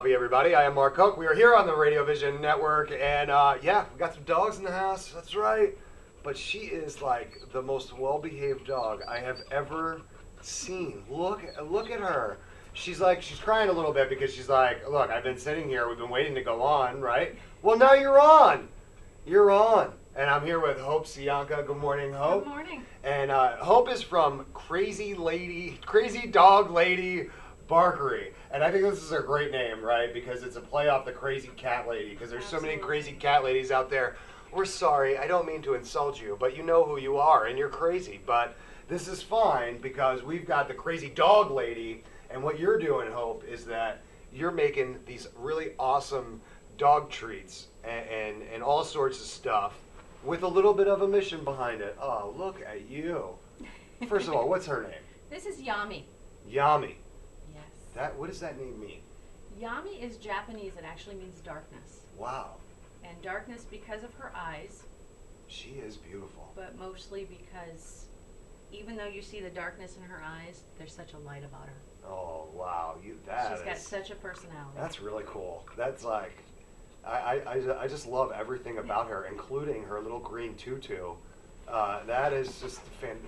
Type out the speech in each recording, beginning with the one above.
Coffee, everybody. I am Mark Cook. We are here on the Radio Vision Network, and yeah, we got some dogs in the house. That's right. But she is like the most well-behaved dog I have ever seen. Look at her. She's crying a little bit because she's like, look, I've been sitting here. We've been waiting to go on, right? Well, now you're on. You're on. And I'm here with Hope Sianka. Good morning, Hope. Good morning. And Hope is from Crazy Dog Lady Barkery. And I think this is a great name, right? Because it's a play off the Crazy Cat Lady. Because there's so many crazy cat ladies out there. We're sorry. I don't mean to insult you, but you know who you are, and you're crazy. But this is fine because we've got the Crazy Dog Lady. And what you're doing, Hope, is that you're making these really awesome dog treats and all sorts of stuff with a little bit of a mission behind it. Oh, look at you. First of all, what's her name? This is Yami. Yami. Yes. What does that name mean? Yami is Japanese. It actually means darkness. Wow. And darkness because of her eyes. She is beautiful. But mostly because even though you see the darkness in her eyes, there's such a light about her. Oh, wow. She's got such a personality. That's really cool. That's like, I just love everything about her, including her little green tutu. That is just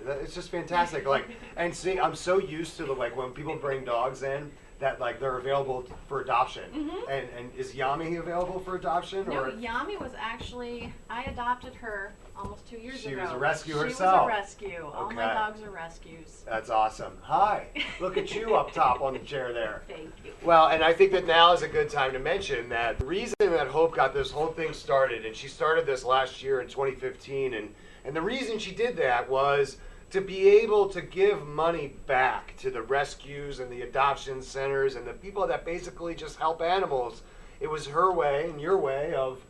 it's just fantastic. Like, and see, I'm so used to when people bring dogs in that they're available for adoption. Mm-hmm. And is Yami available for adoption? No, Yami was actually, I adopted her almost 2 years ago. She was a rescue herself. She was a rescue. Okay. All my dogs are rescues. That's awesome. Hi. Look at you up top on the chair there. Thank you. Well, and I think that now is a good time to mention that the reason that Hope got this whole thing started, and she started this last year in 2015, and the reason she did that was to be able to give money back to the rescues and the adoption centers and the people that basically just help animals. It was her way and your way of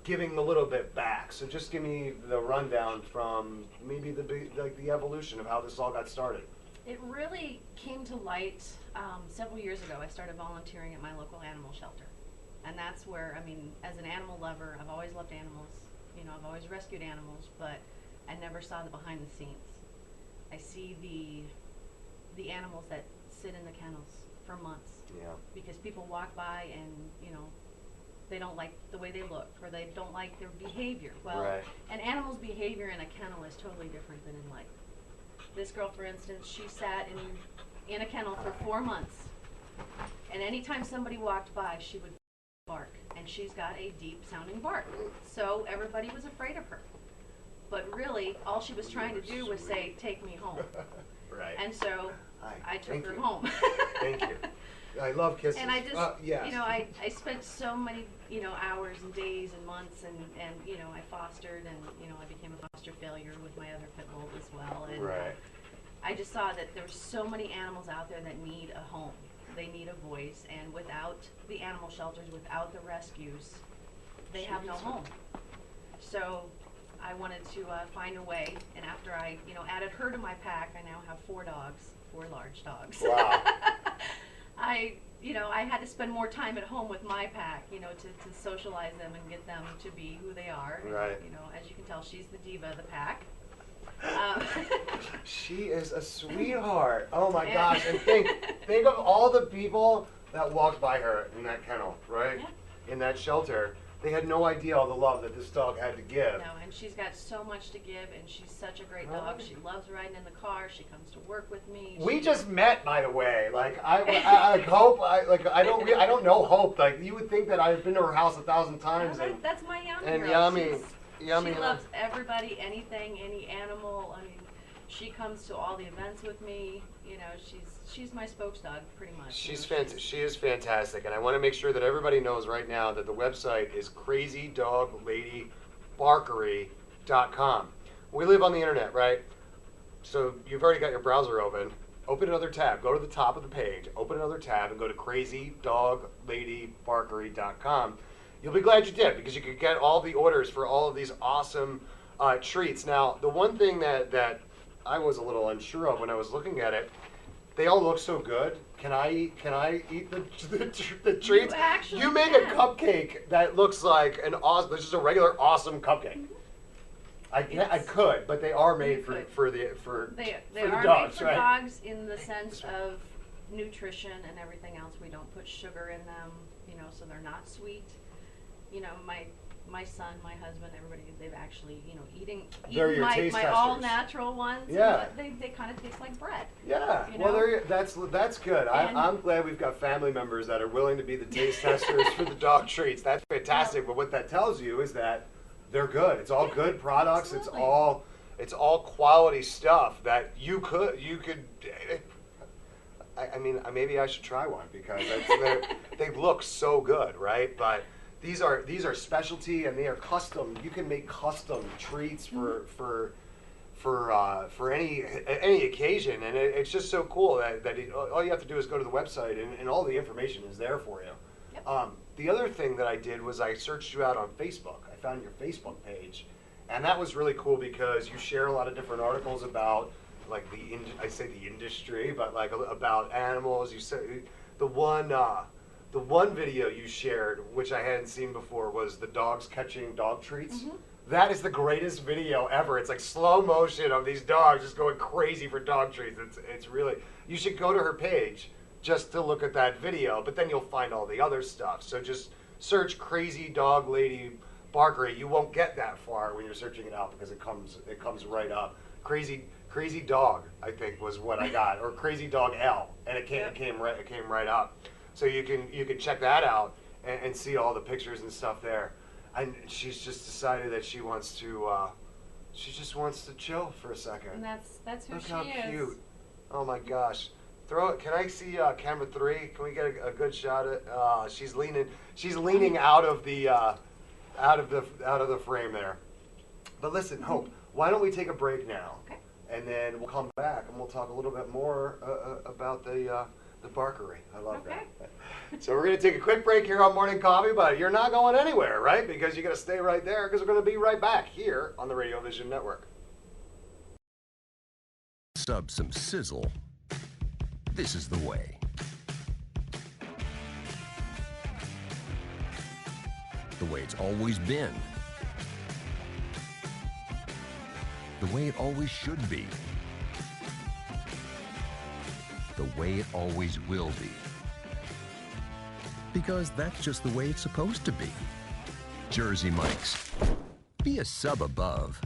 giving a little bit back. So just give me the rundown from maybe the evolution of how this all got started. It really came to light several years ago. I started volunteering at my local animal shelter. And that's where, I mean, as an animal lover, I've always loved animals. You know, I've always rescued animals, but I never saw the behind the scenes. I see the animals that sit in the kennels for months. Yeah. Because people walk by and, you know, they don't like the way they look or they don't like their behavior. Well, right. An animal's behavior in a kennel is totally different than in life. This girl, for instance, she sat in a kennel for 4 months. And anytime somebody walked by, she would bark. And she's got a deep sounding bark. So everybody was afraid of her. But really, all she was trying to do was say, take me home. Right. And so I took her you. home. Thank you. I love kisses. And I just, yes. you know, I spent so many, you know, hours and days and months and you know, I fostered and, you know, I became a foster failure with my other pit bull as well. And right. I just saw that there's so many animals out there that need a home. They need a voice. And without the animal shelters, without the rescues, they have no home. So I wanted to find a way, and after I, you know, added her to my pack, I now have 4 dogs, 4 large dogs. Wow. I had to spend more time at home with my pack, you know, to socialize them and get them to be who they are. Right. And, you know, as you can tell, she's the diva of the pack. She is a sweetheart. Oh my gosh! And think of all the people that walked by her in that kennel, right? Yeah. In that shelter. They had no idea all the love that this dog had to give. No, and she's got so much to give, and she's such a great dog. She loves riding in the car. She comes to work with me. We just met, by the way. Like I Hope. I don't know Hope. Like you would think that I've been to her house 1,000 times. No, that's my Yami and girl. Yami. She loves everybody, anything, any animal. I mean, she comes to all the events with me. You know, she's my spokes dog, pretty much. She is fantastic, and I want to make sure that everybody knows right now that the website is crazydogladybarkery.com. We live on the internet, right? So you've already got your browser open. Open another tab. Go to the top of the page. Open another tab and go to crazydogladybarkery.com. You'll be glad you did because you could get all the orders for all of these awesome treats. Now, the one thing that I was a little unsure of when I was looking at it, they all look so good. Can I eat the treats? You make a cupcake that looks like an awesome, this is a regular awesome cupcake. I could, but they are made for the they for are dogs, made for right? dogs in the sense of nutrition and everything else. We don't put sugar in them, so they're not sweet. My son, my husband, everybody, they've actually, eating my all natural ones. Yeah. They kind of taste like bread. Yeah. Well, that's good. I'm glad we've got family members that are willing to be the taste testers for the dog treats. That's fantastic. But what that tells you is that they're good. It's all good products. Absolutely. It's all quality stuff that you could. I mean, maybe I should try one because they look so good, right? But these are specialty and they are custom. You can make custom treats for any occasion, and it's just so cool that all you have to do is go to the website and all the information is there for you. Yep. The other thing that I did was I searched you out on Facebook. I found your Facebook page, and that was really cool because you share a lot of different articles about like the industry, but like about animals. You said the one video you shared, which I hadn't seen before, was the dogs catching dog treats. Mm-hmm. That is the greatest video ever. It's like slow motion of these dogs just going crazy for dog treats. It's really, you should go to her page just to look at that video, but then you'll find all the other stuff. So just search Crazy Dog Lady Barkery. You won't get that far when you're searching it out because it comes right up. Crazy Dog, I think, was what I got, or Crazy Dog L, and it came right up. So you can check that out and see all the pictures and stuff there. And she's just decided that she just wants to chill for a second. And that's who Look she how is. cute! Oh my gosh! Throw it. Can I see camera 3? Can we get a good shot at? She's leaning out of the frame there. But listen, Hope. Why don't we take a break now? Okay. And then we'll come back and we'll talk a little bit more about the Barkery. I love that. So we're going to take a quick break here on Morning Coffee, but you're not going anywhere, right? Because you're going to stay right there because we're going to be right back here on the Radio Vision Network. Sub some sizzle. This is the way. The way it's always been. The way it always should be. The way it always will be. Because that's just the way it's supposed to be. Jersey Mike's. Be a sub above.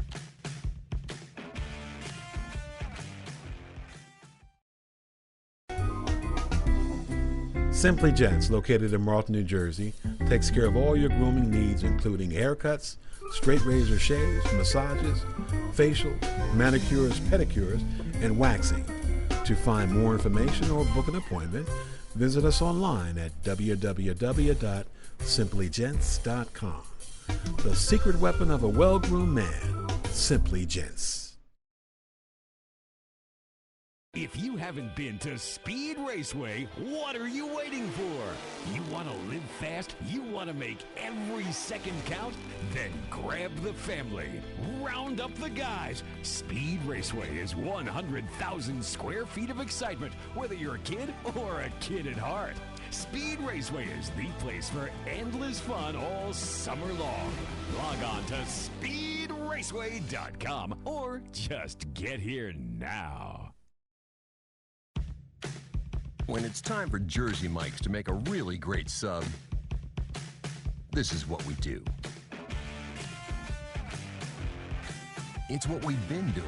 Simply Gents, located in Marlton, New Jersey, takes care of all your grooming needs, including haircuts, straight razor shaves, massages, facial, manicures, pedicures, and waxing. To find more information or book an appointment, visit us online at www.simplygents.com. The secret weapon of a well-groomed man, Simply Gents. If you haven't been to Speed Raceway, what are you waiting for? You want to live fast? You want to make every second count? Then grab the family. Round up the guys. Speed Raceway is 100,000 square feet of excitement, whether you're a kid or a kid at heart. Speed Raceway is the place for endless fun all summer long. Log on to speedraceway.com or just get here now. When it's time for Jersey Mike's to make a really great sub, this is what we do. It's what we've been doing.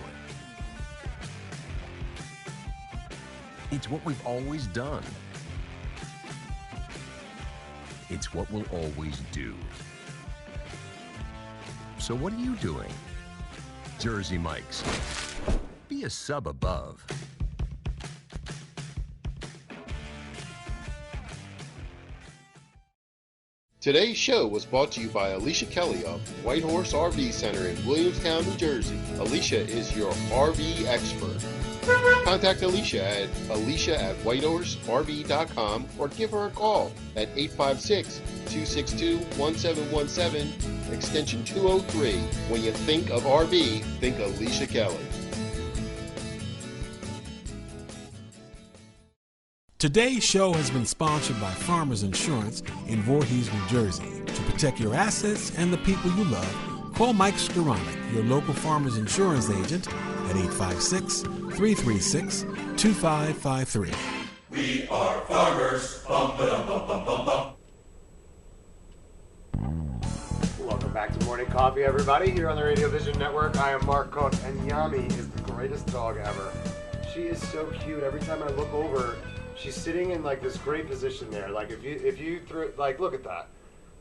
It's what we've always done. It's what we'll always do. So what are you doing? Jersey Mike's. Be a sub above. Today's show was brought to you by Alicia Kelly of White Horse RV Center in Williamstown, New Jersey. Alicia is your RV expert. Contact Alicia at whitehorserv.com or give her a call at 856-262-1717, extension 203. When you think of RV, think Alicia Kelly. Today's show has been sponsored by Farmers Insurance in Voorhees, New Jersey. To protect your assets and the people you love, call Mike Skoranek, your local Farmers Insurance agent, at 856-336-2553. We are farmers. Bum, ba-dum, bum, bum, bum, bum. Welcome back to Morning Coffee, everybody, here on the Radio Vision Network. I am Mark Cook, and Yami is the greatest dog ever. She is so cute. Every time I look over, she's sitting in like this great position there. Like if you threw, like, look at that.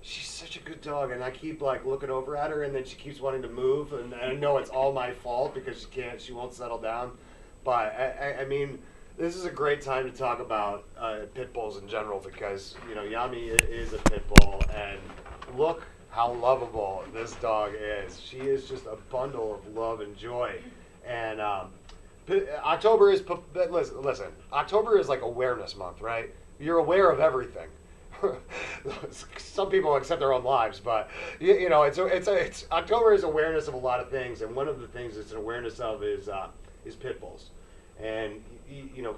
She's such a good dog, and I keep like looking over at her, and then she keeps wanting to move, and I know it's all my fault because she won't settle down. But I mean, this is a great time to talk about pit bulls in general because Yami is a pit bull, and look how lovable this dog is. She is just a bundle of love and joy, and October is listen. October is like awareness month, right? You're aware of everything. Some people accept their own lives, but it's October is awareness of a lot of things, and one of the things it's an awareness of is pit bulls. And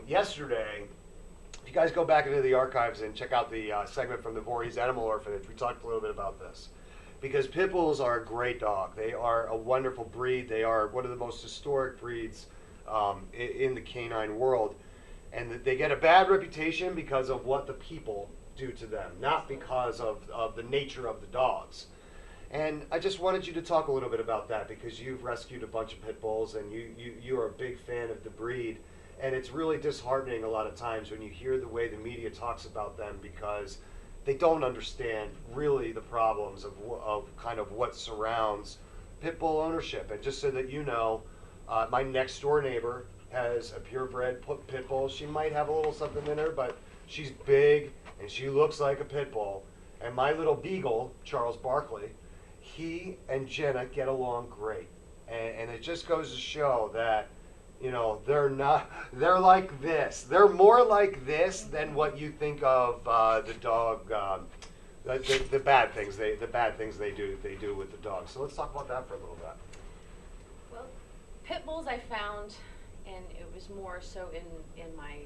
yesterday, if you guys go back into the archives and check out the segment from the Voorhees Animal Orphanage, we talked a little bit about this. Because pit bulls are a great dog. They are a wonderful breed. They are one of the most historic breeds in the canine world. And they get a bad reputation because of what the people do to them, not because of the nature of the dogs. And I just wanted you to talk a little bit about that because you've rescued a bunch of pit bulls and you are a big fan of the breed. And it's really disheartening a lot of times when you hear the way the media talks about them because they don't understand really the problems of kind of what surrounds pit bull ownership. And just so that you know, my next door neighbor has a purebred pit bull. She might have a little something in her, but she's big and she looks like a pit bull. And my little beagle, Charles Barkley, he and Jenna get along great. And it just goes to show that, they're like this. They're more like this than what you think of the dog, the bad things they do with the dog. So let's talk about that for a little bit. Well, pit bulls I found, and it was more so in my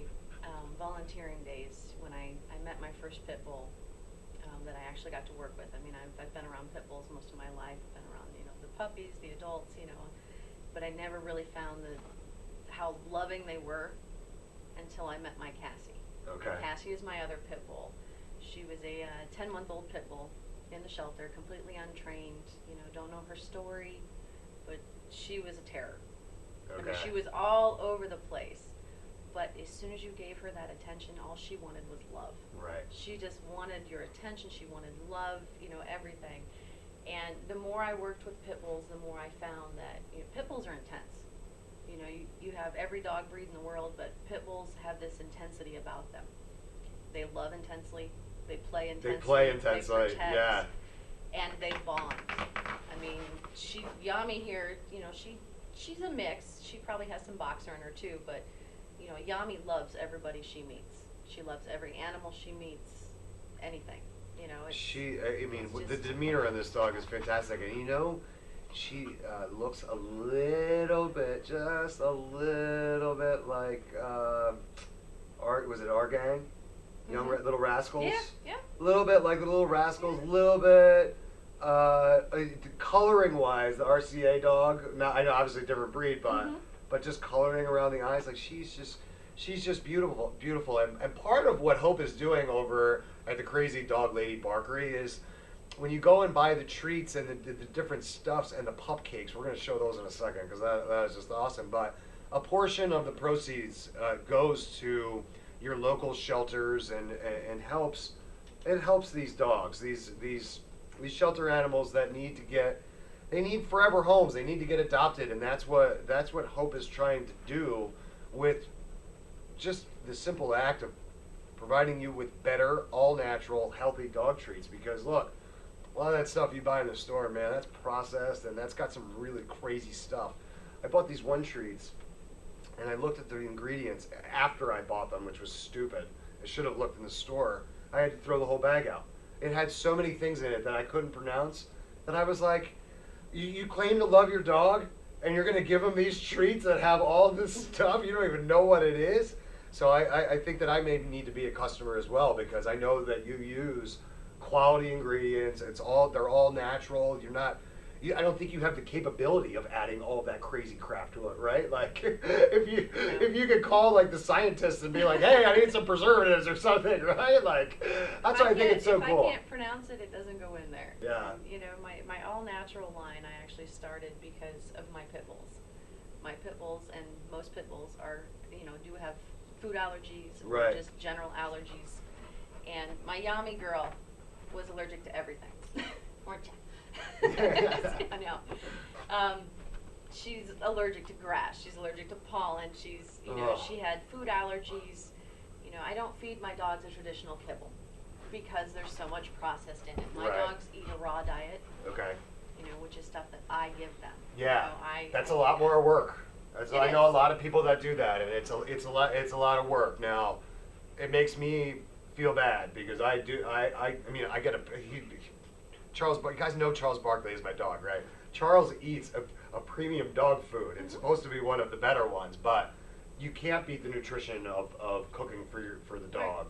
volunteering days when I met my first pit bull that I actually got to work with. I mean, I've been around pit bulls most of my life. I've been around, the puppies, the adults, but I never really found how loving they were until I met my Cassie. Okay. And Cassie is my other pit bull. She was a 10-month-old pit bull in the shelter, completely untrained, don't know her story, but she was a terror. Okay. I mean, she was all over the place. But as soon as you gave her that attention, all she wanted was love. Right. She just wanted your attention. She wanted love, everything. And the more I worked with pit bulls, the more I found that pit bulls are intense. You have every dog breed in the world, but pit bulls have this intensity about them. They love intensely. They play intensely. They protect, yeah. And they bond. I mean, Yami here, she's a mix. She probably has some boxer in her too, but Yami loves everybody she meets. She loves every animal she meets. Anything, the demeanor on this dog is fantastic, and she looks a little bit, just a little bit like, was it our gang? Young Little Rascals? Yeah. A little bit like the Little Rascals, a little bit, coloring-wise, the RCA dog, now I know obviously a different breed, but just coloring around the eyes, like she's just beautiful. And part of what Hope is doing over at the Crazy Dog Lady Barkery is when you go and buy the treats and the different stuffs and the pup cakes, we're going to show those in a second because that is just awesome. But a portion of the proceeds goes to your local shelters and helps these dogs, these shelter animals that they need forever homes. They need to get adopted, and that's what Hope is trying to do with just the simple act of providing you with better, all-natural, healthy dog treats. Because look, a lot of that stuff you buy in the store, man, that's processed, and that's got some really crazy stuff. I bought these one treats, and I looked at the ingredients after I bought them, which was stupid. I should have looked in the store. I had to throw the whole bag out. It had so many things in it that I couldn't pronounce that I was like, you claim to love your dog, and you're going to give them these treats that have all this stuff? You don't even know what it is? So I think that I may need to be a customer as well, because I know that you use quality ingredients. They're all natural. I don't think you have the capability of adding all of that crazy crap to it, right? Like, if you could call like the scientists and be like, hey, I need some preservatives or something, right? Like, that's why I think it's so cool. If I can't pronounce it, it doesn't go in there. Yeah. You know, my all natural line I actually started because of my pit bulls. My pit bulls, and most pit bulls are, you know, do have food allergies or Right. just general allergies. And my Yami girl was allergic to everything. Weren't you? I know. She's allergic to grass. She's allergic to pollen. She's, you know, she had food allergies. You know, I don't feed my dogs a traditional kibble because there's so much processed in it. My Right. dogs eat a raw diet. Okay. You know, which is stuff that I give them. Yeah. You know, That's a lot more work. I know a is. lot of people that do that, and it's a lot of work. Now, it makes me feel bad because I mean I get Charles. You guys know Charles Barkley is my dog, right? Charles eats a premium dog food. It's supposed to be one of the better ones, but you can't beat the nutrition of cooking for the dog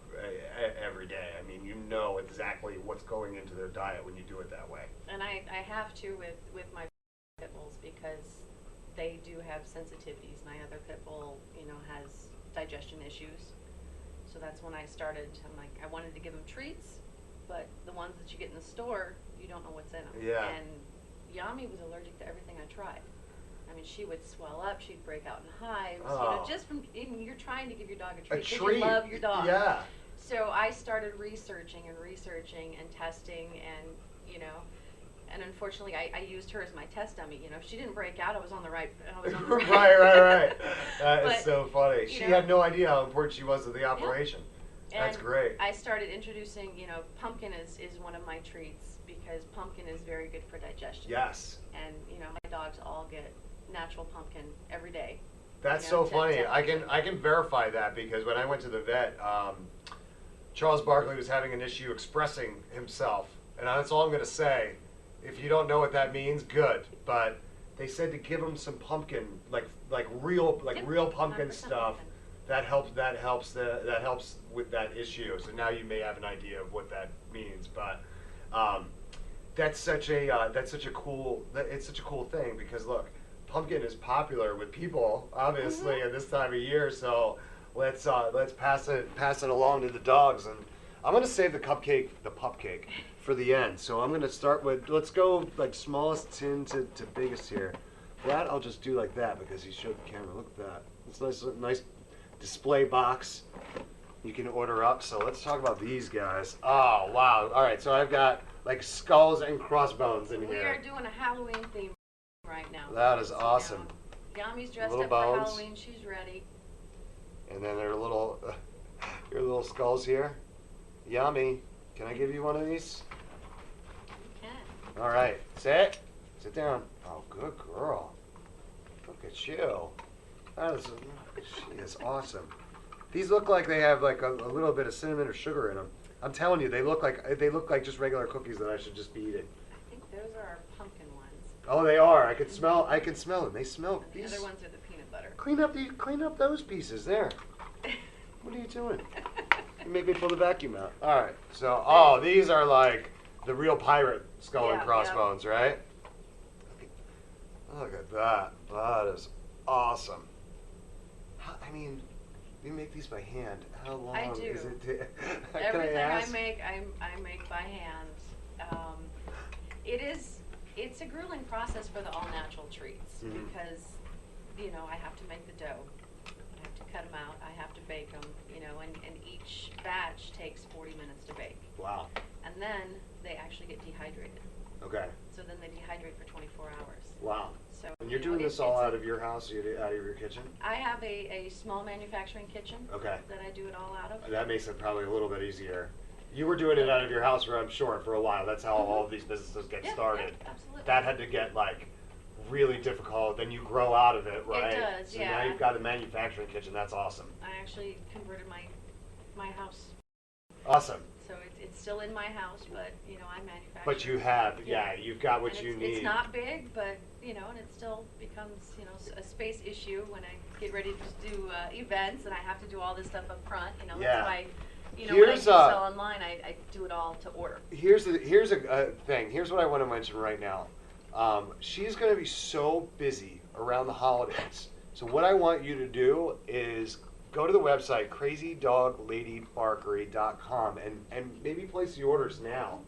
every day. I mean, you know exactly what's going into their diet when you do it that way. And I have to with my pit bulls because they do have sensitivities. My other pit bull, you know, has digestion issues. So that's when I started. I'm like, I wanted to give them treats, but the ones that you get in the store, you don't know what's in them. Yeah. And Yami was allergic to everything I tried. I mean, she would swell up. She'd break out in hives. You know, just from you're trying to give your dog a treat. 'Cause you love your dog. Yeah. So I started researching and testing, and you know, and unfortunately, I used her as my test dummy. You know, if she didn't break out, I was on the right. right. That is But, so funny. you She know, had no idea how important she was to the operation. That's and great. I started introducing, you know, pumpkin is one of my treats because pumpkin is very good for digestion. Yes. And you know, my dogs all get natural pumpkin every day. That's you know, so funny. to I can verify that because when I went to the vet, Charles Barkley was having an issue expressing himself, and that's all I'm going to say. If you don't know what that means, good. But they said to give him some pumpkin, like real pumpkin 100% stuff. pumpkin. That helps with that issue. So now you may have an idea of what that means. But it's such a cool thing because look, pumpkin is popular with people obviously at this time of year. So let's pass it along to the dogs, and I'm gonna save the pupcake for the end. So I'm gonna start with, let's go like smallest tin to biggest here. That I'll just do like that because he showed the camera. Look at that. It's nice display box you can order up. So let's talk about these guys. Oh wow. All right, so I've got like skulls and crossbones in We here. are doing a Halloween theme right now. That is So, awesome. Yami's dressed Little up bones. for Halloween. She's ready. And then there are your little skulls here. Yummy. Can I give you one of these? You can. All right, sit down. Oh, good girl. Look at you. She is awesome. These look like they have like a little bit of cinnamon or sugar in them. I'm telling you, they look like just regular cookies that I should just be eating. I think those are our pumpkin ones. Oh, they are. I can smell them. They smell. And the other ones are the peanut butter. Clean up those pieces there. What are you doing? You make me pull the vacuum out. All right. So, these are like the real pirate skull and Yeah, crossbones, right? Look at that. That is awesome. I mean, you make these by hand. How long I do. is it? Can Everything I ask? I make by hand. It's a grueling process for the all natural treats because, you know, I have to make the dough. I have to cut them out. I have to bake them, you know, and each batch takes 40 minutes to bake. Wow. And then they actually get dehydrated. Okay. So then they dehydrate for 24 hours. Wow. So And you're you know, doing this all out of your house, out of your kitchen? I have a small manufacturing kitchen Okay. that I do it all out of. That makes it probably a little bit easier. You were doing it out of your house, I'm sure, for a while. That's how all of these businesses get started. Yeah, absolutely. That had to get like really difficult. Then you grow out of it, right? It does, so yeah. now you've got a manufacturing kitchen. That's awesome. I actually converted my house. Awesome. So it's still in my house, but you know I manufacture. But you have, you've got what And you it's, need. It's not big, but you know, and it still becomes a space issue when I get ready to do events and I have to do all this stuff up front. You know, that's why. You know, when I do sell online, I do it all to order. Here's a thing. Here's what I want to mention right now. She's going to be so busy around the holidays. So what I want you to do is go to the website, crazydogladybarkery.com, and maybe place the orders now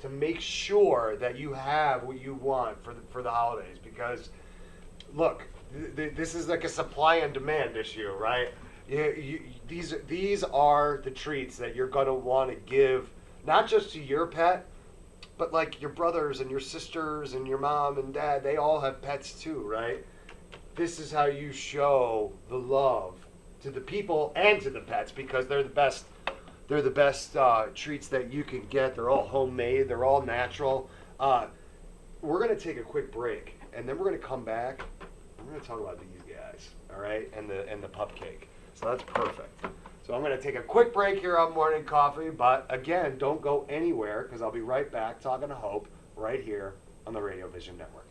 to make sure that you have what you want for the holidays. Because, look, this is like a supply and demand issue, right? These are the treats that you're going to want to give, not just to your pet, but like your brothers and your sisters and your mom and dad. They all have pets too, right? This is how you show the love to the people and to the pets, because they're the best. They're the best treats that you can get. They're all homemade. They're all natural. We're going to take a quick break, and then we're going to come back. We're going to talk about these guys, all right, and the pup cake. So that's perfect. So I'm going to take a quick break here on Morning Coffee, but again, don't go anywhere, because I'll be right back talking to Hope right here on the Radio Vision Network.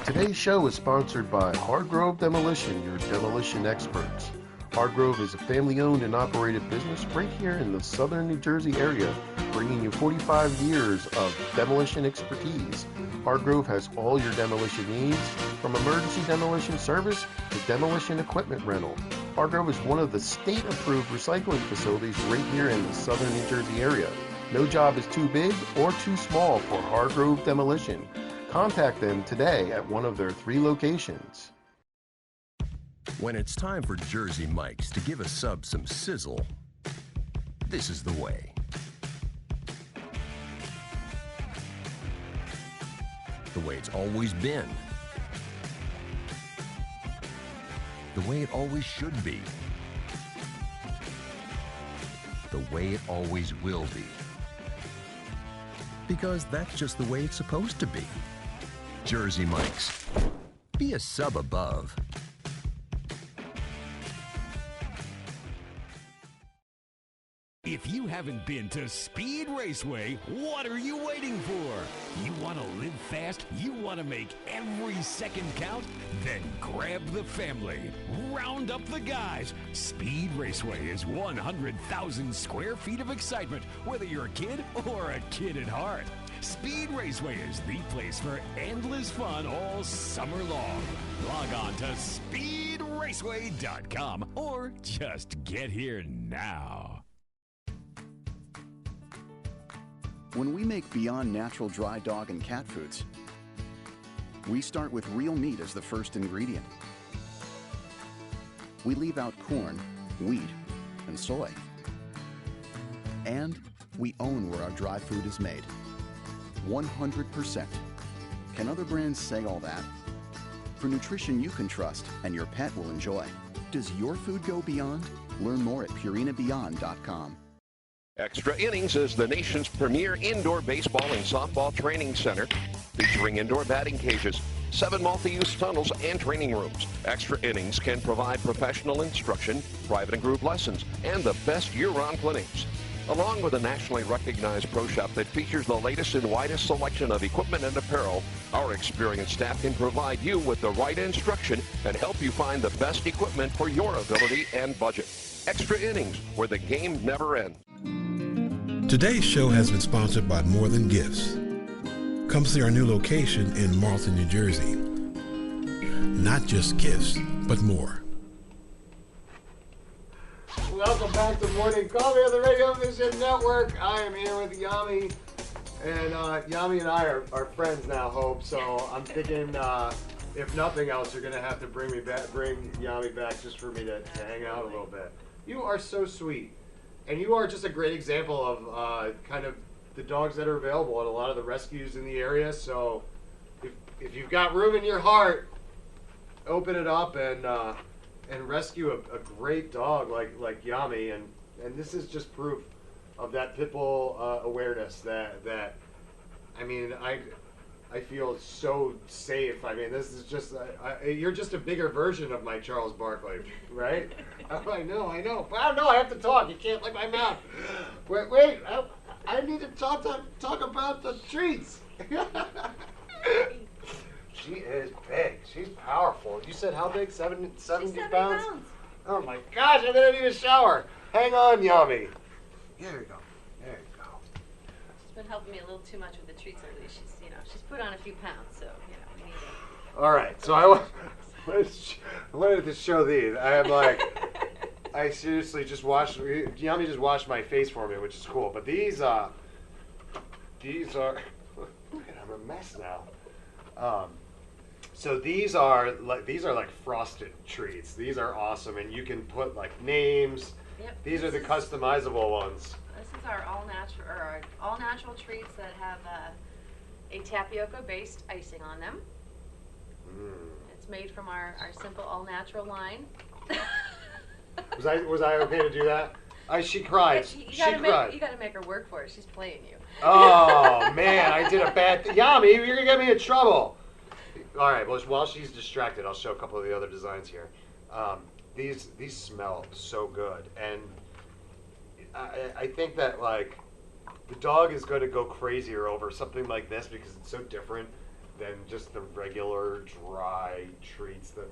Today's show is sponsored by Hardgrove Demolition, your demolition experts. Hardgrove is a family-owned and operated business right here in the southern New Jersey area, bringing you 45 years of demolition expertise. Hardgrove has all your demolition needs, from emergency demolition service to demolition equipment rental. Hardgrove is one of the state-approved recycling facilities right here in the southern New Jersey area. No job is too big or too small for Hardgrove Demolition. Contact them today at one of their 3 locations. When it's time for Jersey Mike's to give a sub some sizzle, this is the way. The way it's always been. The way it always should be. The way it always will be. Because that's just the way it's supposed to be. Jersey Mike's. Be a sub above. If you haven't been to Speed Raceway, what are you waiting for? You want to live fast? You want to make every second count? Then grab the family. Round up the guys. Speed Raceway is 100,000 square feet of excitement, whether you're a kid or a kid at heart. Speed Raceway is the place for endless fun all summer long. Log on to speedraceway.com or just get here now. When we make Beyond Natural dry dog and cat foods, we start with real meat as the first ingredient. We leave out corn, wheat, and soy. And we own where our dry food is made. 100%. Can other brands say all that? For nutrition you can trust and your pet will enjoy. Does your food go beyond? Learn more at purinabeyond.com. Extra Innings is the nation's premier indoor baseball and softball training center, featuring indoor batting cages, 7 multi-use tunnels, and training rooms. Extra Innings can provide professional instruction, private and group lessons, and the best year-round clinics. Along with a nationally recognized pro shop that features the latest and widest selection of equipment and apparel, our experienced staff can provide you with the right instruction and help you find the best equipment for your ability and budget. Extra Innings, where the game never ends. Today's show has been sponsored by More Than Gifts. Come see our new location in Marlton, New Jersey. Not just gifts, but more. Welcome back to Morning Coffee on the Radio Vision Network. I am here with Yami, and Yami and I are friends now, Hope. So I'm thinking, if nothing else, you're gonna have to bring Yami back just for me to hang out a little bit. You are so sweet. And you are just a great example of kind of the dogs that are available at a lot of the rescues in the area. So if you've got room in your heart, open it up and rescue a great dog like Yami. And this is just proof of that pit bull awareness that I mean, I feel so safe. I mean, this is just, you're just a bigger version of my Charles Barkley, right? I know. But I don't know, I have to talk. You can't lick my mouth. Wait, I need to talk about the treats. She is big. She's powerful. You said how big? 70 pounds? Oh my gosh, I'm going to need a shower. Hang on, Yami. There you go. been helping me a little too much with the treats lately. She's put on a few pounds, so we need to. All right, so I wanted to show these. I am like, I seriously just washed. Yami just washed my face for me, which is cool. But these are. Man, I'm a mess now. So these are like frosted treats. These are awesome, and you can put like names. Yep. These are the customizable ones. This is our all natural treats that have a tapioca-based icing on them. It's made from our simple all natural line. Was I okay to do that? She cried. She cried. You got to make her work for it. She's playing you. Oh man, I did a bad thing. Yami, you're gonna get me in trouble. All right. Well, while she's distracted, I'll show a couple of the other designs here. These smell so good, and I think that like the dog is going to go crazier over something like this because it's so different than just the regular dry treats that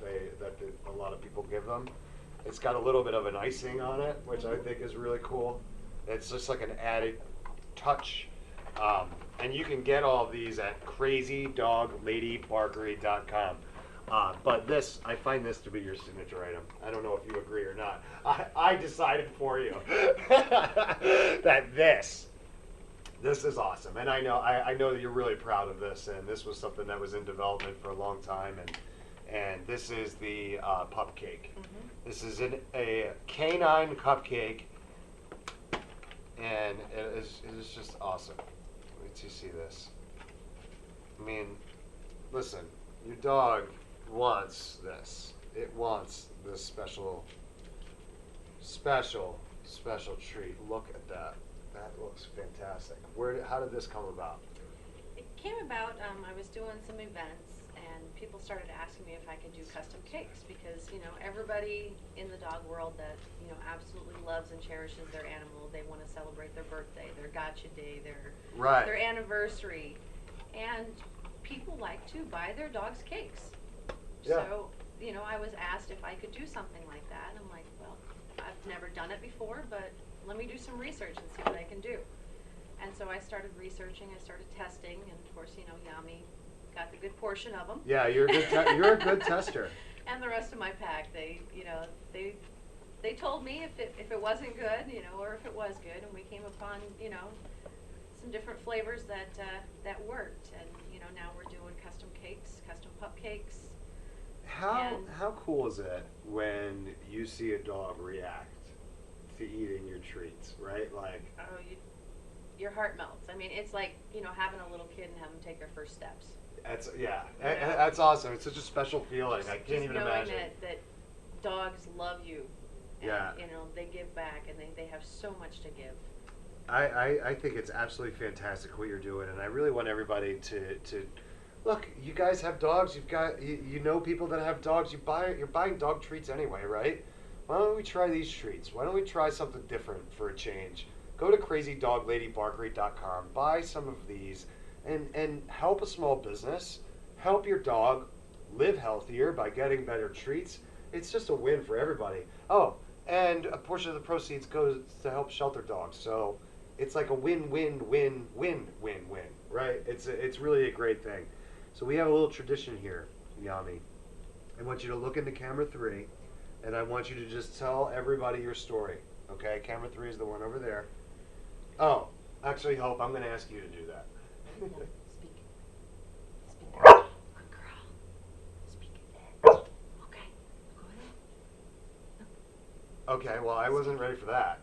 a lot of people give them. It's got a little bit of an icing on it, which I think is really cool. It's just like an added touch. And you can get all of these at crazydogladybarkery.com. But I find this to be your signature item. I don't know if you agree or not. I decided for you that this is awesome. And I know that you're really proud of this. And this was something that was in development for a long time. And this is the pup cake. Mm-hmm. This is a canine cupcake. And it is just awesome. Wait till you see this. I mean, listen, your dog wants this. It wants this special treat. Look at that. That looks fantastic. How did this come about? It came about, I was doing some events and people started asking me if I could do custom cakes because, everybody in the dog world that, absolutely loves and cherishes their animal, they want to celebrate their birthday, their gotcha day, their anniversary. And people like to buy their dogs cakes. Yeah. So, I was asked if I could do something like that. And I'm like, well, I've never done it before, but let me do some research and see what I can do. And so I started researching, I started testing, and of course, Yami got the good portion of them. Yeah, you're a good tester. And the rest of my pack, they told me if it wasn't good, or if it was good, and we came upon, some different flavors that worked, and now we're doing custom cakes, custom pup cakes. How cool is it when you see a dog react to eating your treats, right? Like, your heart melts. I mean, it's like, having a little kid and having them take their first steps. That's awesome. It's such a special feeling. I can't even imagine. Knowing that dogs love you. And, yeah. They give back, and they have so much to give. I think it's absolutely fantastic what you're doing, and I really want everybody to look. You guys have dogs. You've got you know people that have dogs. You're buying dog treats anyway, right? Why don't we try these treats? Why don't we try something different for a change? Go to crazydogladybarkery.com, buy some of these, and help a small business. Help your dog live healthier by getting better treats. It's just a win for everybody. Oh, and a portion of the proceeds goes to help shelter dogs. So it's like a win-win-win-win-win-win, right? It's really a great thing. So we have a little tradition here, Yami. I want you to look into camera 3, and I want you to just tell everybody your story. Okay, camera 3 is the one over there. Oh, actually, Hope, I'm going to ask you to do that. Speak. Good girl. Speak. Okay. Go ahead. Okay, well, I wasn't ready for that.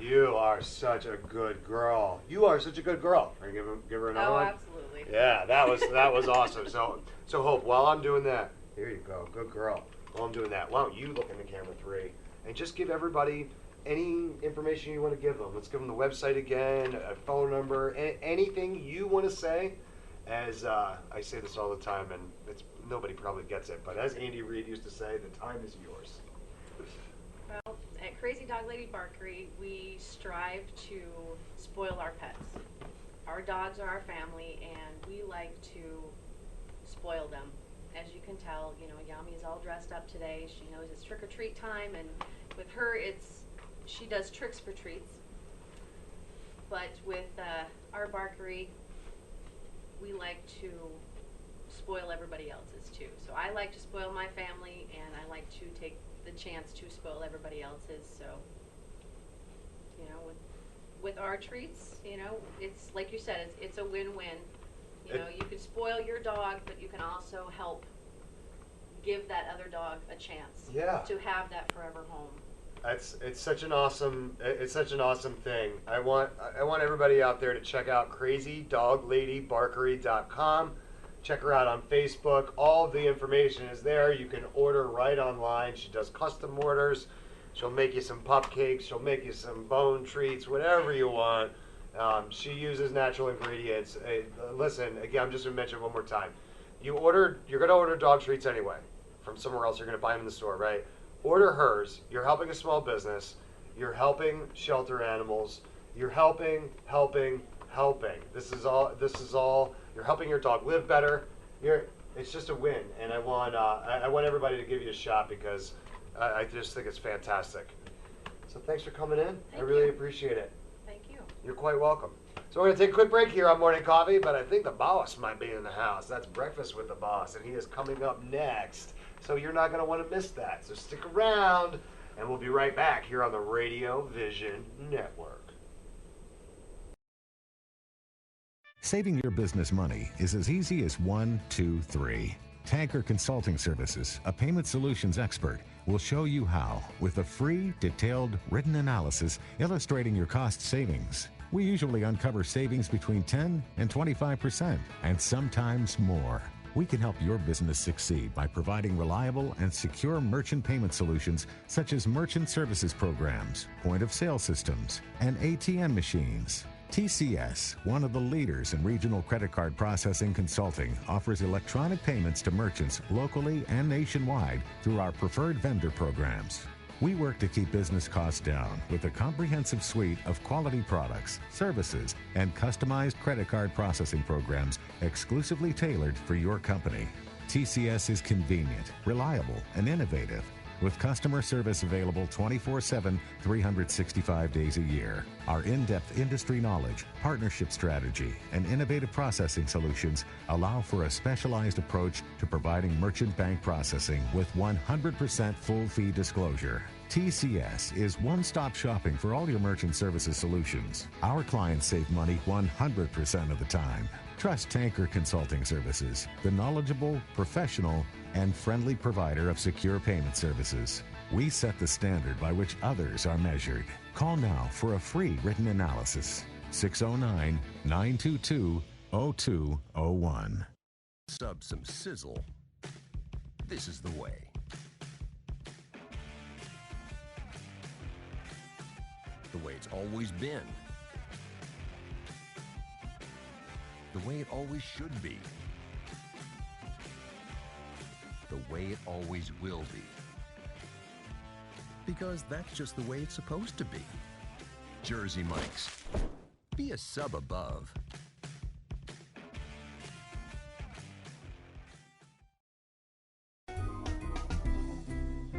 You are such a good girl. You are such a good girl. Are you give her another one? Oh, absolutely. Yeah, that was awesome. So Hope, while I'm doing that, here you go, good girl. While I'm doing that, why don't you look into camera 3 and just give everybody any information you want to give them. Let's give them the website again, a phone number, anything you want to say. As I say this all the time, and nobody probably gets it, but as Andy Reid used to say, the time is yours. Well, at Crazy Dog Lady Barkery, we strive to spoil our pets. Our dogs are our family, and we like to spoil them. As you can tell, Yami is all dressed up today. She knows it's trick-or-treat time, and with her, she does tricks for treats. But with our Barkery, we like to spoil everybody else's too. So I like to spoil my family, and I like to take the chance to spoil everybody else's. So, you know, with our treats, you know, it's like you said, it's a win-win. You know, you can spoil your dog, but you can also help give that other dog a chance to have that forever home. It's such an awesome thing. I want everybody out there to check out crazydogladybarkery.com. Check her out on Facebook. All of the information is there. You can order right online. She does custom orders. She'll make you some cupcakes. She'll make you some bone treats, whatever you want. She uses natural ingredients. Listen, again, I'm just going to mention it one more time. You're going to order dog treats anyway from somewhere else. You're going to buy them in the store, right? Order hers. You're helping a small business. You're helping shelter animals. You're helping. This is all. You're helping your dog live better. It's just a win, and I want everybody to give you a shot because I just think it's fantastic. So thanks for coming in. I really appreciate it. Thank you. You're quite welcome. So we're going to take a quick break here on Morning Coffee, but I think the boss might be in the house. That's Breakfast with the Boss, and he is coming up next. So you're not going to want to miss that. So stick around, and we'll be right back here on the Radio Vision Network. Saving your business money is as easy as 1, 2, 3. Tanker Consulting Services, a payment solutions expert, will show you how with a free, detailed, written analysis illustrating your cost savings. We usually uncover savings between 10 and 25%, and sometimes more. We can help your business succeed by providing reliable and secure merchant payment solutions such as merchant services programs, point-of-sale systems, and ATM machines. TCS, one of the leaders in regional credit card processing consulting, offers electronic payments to merchants locally and nationwide through our preferred vendor programs. We work to keep business costs down with a comprehensive suite of quality products, services, and customized credit card processing programs exclusively tailored for your company. TCS is convenient, reliable, and innovative, with customer service available 24/7, 365 days a year. Our in-depth industry knowledge, partnership strategy, and innovative processing solutions allow for a specialized approach to providing merchant bank processing with 100% full fee disclosure. TCS is one-stop shopping for all your merchant services solutions. Our clients save money 100% of the time. Trust Tanker Consulting Services, the knowledgeable, professional, and friendly provider of secure payment services. We set the standard by which others are measured. Call now for a free written analysis. 609-922-0201. Sub some sizzle. This is the way. The way it's always been. The way it always should be. The way it always will be. Because that's just the way it's supposed to be. Jersey Mike's. Be a sub above.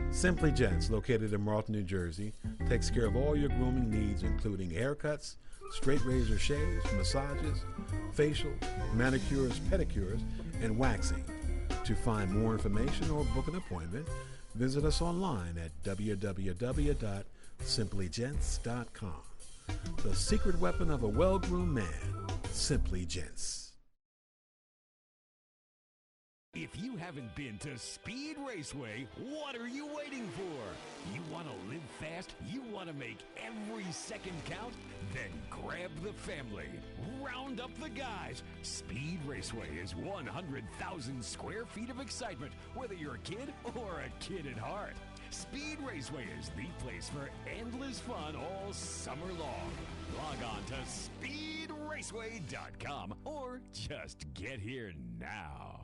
Simply Gents, located in Marlton, New Jersey, takes care of all your grooming needs, including haircuts, straight razor shaves, massages, facial, manicures, pedicures, and waxing. To find more information or book an appointment, visit us online at www.simplygents.com. The secret weapon of a well-groomed man, Simply Gents. If you haven't been to Speed Raceway, what are you waiting for? You want to live fast? You want to make every second count? Then grab the family. Round up the guys. Speed Raceway is 100,000 square feet of excitement, whether you're a kid or a kid at heart. Speed Raceway is the place for endless fun all summer long. Log on to speedraceway.com or just get here now.